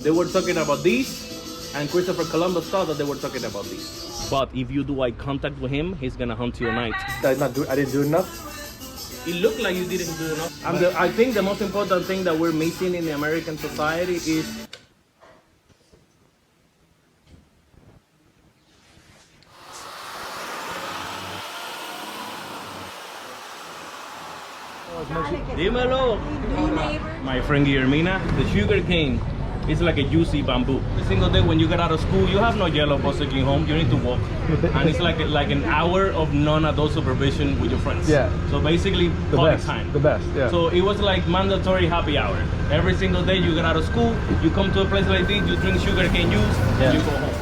They were talking about this, and Christopher Columbus thought that they were talking about this. But if you do eye contact with him, he's gonna hunt you at night. I didn't do enough? It looked like you didn't do enough. I think the most important thing that we're missing in the American society is Dímelo. My friend Guillermina, the sugar cane is like a juicy bamboo. Every single day when you get out of school, you have no yellow bicycling home, you need to walk. And it's like an hour of non-adult supervision with your friends. Yeah. So basically, party time. The best, yeah. So it was like mandatory happy hour. Every single day you get out of school, you come to a place like this, you drink sugar cane juice, and you go home.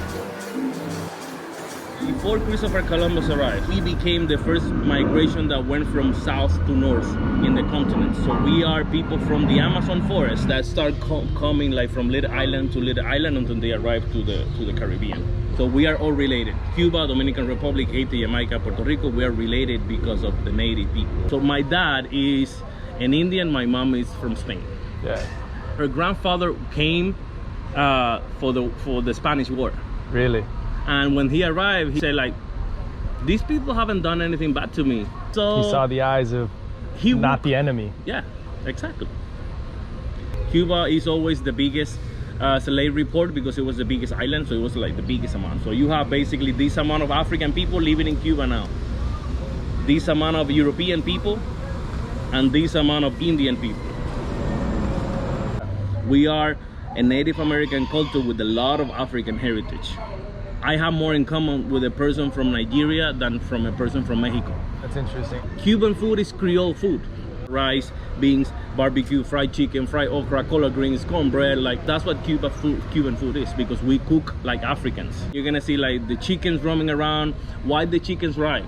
Before Christopher Columbus arrived, we became the first migration that went from south to north in the continent. So we are people from the Amazon forest that start coming like from little island to little island until they arrive to the Caribbean. So we are all related. Cuba, Dominican Republic, Haiti, Jamaica, Puerto Rico, we are related because of the native people. So my dad is an Indian, my mom is from Spain. Yeah. Her grandfather came for the Spanish War. Really? And when he arrived, he said like, these people haven't done anything bad to me. So He saw the eyes of not the enemy. Yeah, exactly. Cuba is always the biggest slavery port because it was the biggest island, so it was like the biggest amount. So you have basically this amount of African people living in Cuba now, this amount of European people, and this amount of Indian people. We are a Native American culture with a lot of African heritage. I have more in common with a person from Nigeria than from a person from Mexico. That's interesting. Cuban food is Creole food. Rice, beans, barbecue, fried chicken, fried okra, collard greens, cornbread. Like that's what Cuban food is, because we cook like Africans. You're gonna see like the chickens roaming around. Why the chickens arrive?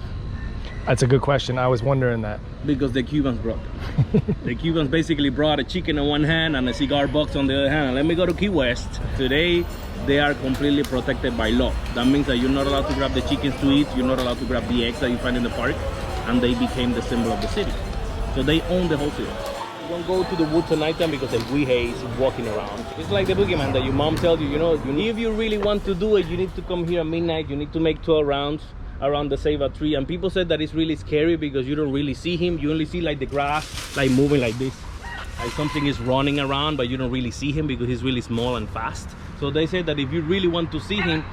That's a good question. I was wondering that. Because the Cubans brought them. The Cubans basically brought a chicken in one hand and a cigar box on the other hand. Let me go to Key West. Today, they are completely protected by law. That means that you're not allowed to grab the chickens to eat, you're not allowed to grab the eggs that you find in the park, and they became the symbol of the city. So they own the whole city. Don't go to the woods at night time because the weehae is walking around. It's like the boogeyman that your mom tells you, you know, if you really want to do it, you need to come here at midnight, you need to make 12 rounds around the Ceiba tree. And people said that it's really scary because you don't really see him. You only see like the grass like moving like this. Like something is running around, but you don't really see him because he's really small and fast. So they said that if you really want to see him,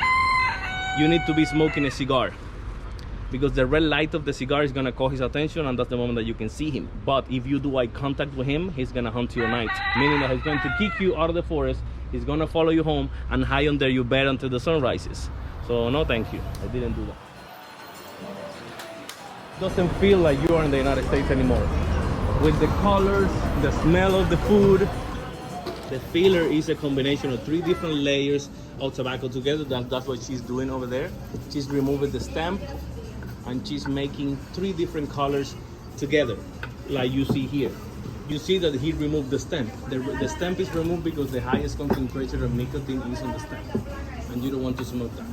you need to be smoking a cigar, because the red light of the cigar is gonna call his attention, and that's the moment that you can see him. But if you do eye contact with him, he's gonna hunt you at night, meaning that he's going to kick you out of the forest, he's gonna follow you home and hide under your bed until the sun rises. So no thank you, I didn't do that. Doesn't feel like you are in the United States anymore. With the colors, the smell of the food. The filler is a combination of 3 different layers of tobacco together. That's what she's doing over there. She's removing the stamp and she's making 3 different colors together, like you see here. You see that he removed the stamp. The stamp is removed because the highest concentration of nicotine is on the stamp, and you don't want to smoke that.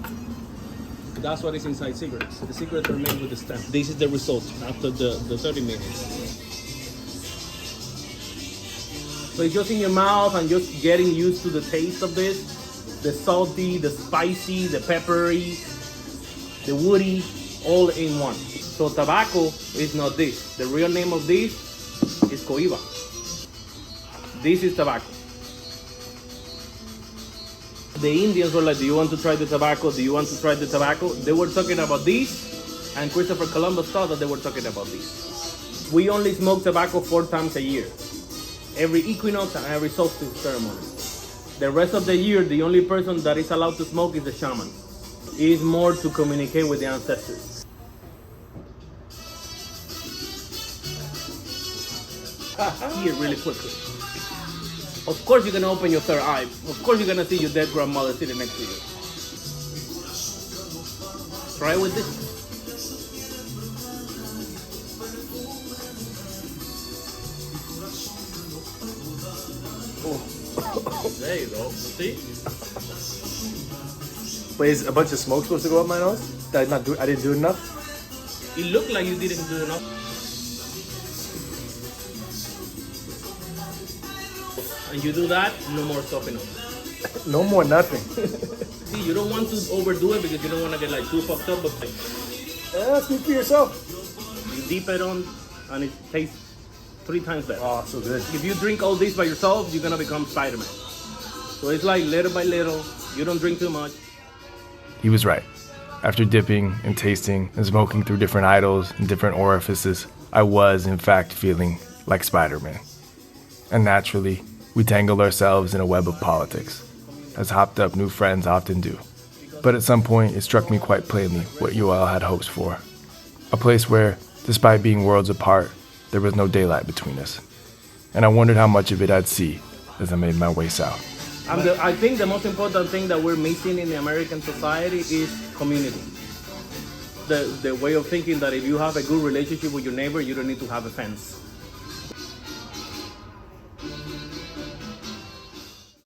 That's what is inside cigarettes. The cigarettes are made with the stamp. This is the result after the 30 minutes. So it's just in your mouth and just getting used to the taste of this. The salty, the spicy, the peppery, the woody, all in one. So tobacco is not this. The real name of this is coiba. This is tobacco. The Indians were like, do you want to try the tobacco? Do you want to try the tobacco? They were talking about this, and Christopher Columbus thought that they were talking about this. We only smoke tobacco 4 times a year. Every equinox and every solstice ceremony. The rest of the year, the only person that is allowed to smoke is the shaman. It is more to communicate with the ancestors. Here, really quickly. Of course, you're gonna open your third eye. Of course, you're gonna see your dead grandmother sitting next to you. Try with this. There you go. See? Wait, is a bunch of smoke supposed to go up my nose? I didn't do enough? It looked like you didn't do enough. And you do that, no more stopping up. No more nothing. See, you don't want to overdo it because you don't want to get like too fucked up, but Yeah, speak for yourself. you dip it on and it tastes 3 times better. Oh, so good. If you drink all this by yourself, you're gonna become Spider-Man. So it's like little by little, you don't drink too much. He was right. After dipping and tasting and smoking through different idols and different orifices, I was, in fact, feeling like Spider-Man. And naturally, we tangled ourselves in a web of politics, as hopped up new friends often do. But at some point, it struck me quite plainly what Yoel had hopes for. A place where, despite being worlds apart, there was no daylight between us. And I wondered how much of it I'd see as I made my way south. I think the most important thing that we're missing in the American society is community. The way of thinking that if you have a good relationship with your neighbor, you don't need to have a fence.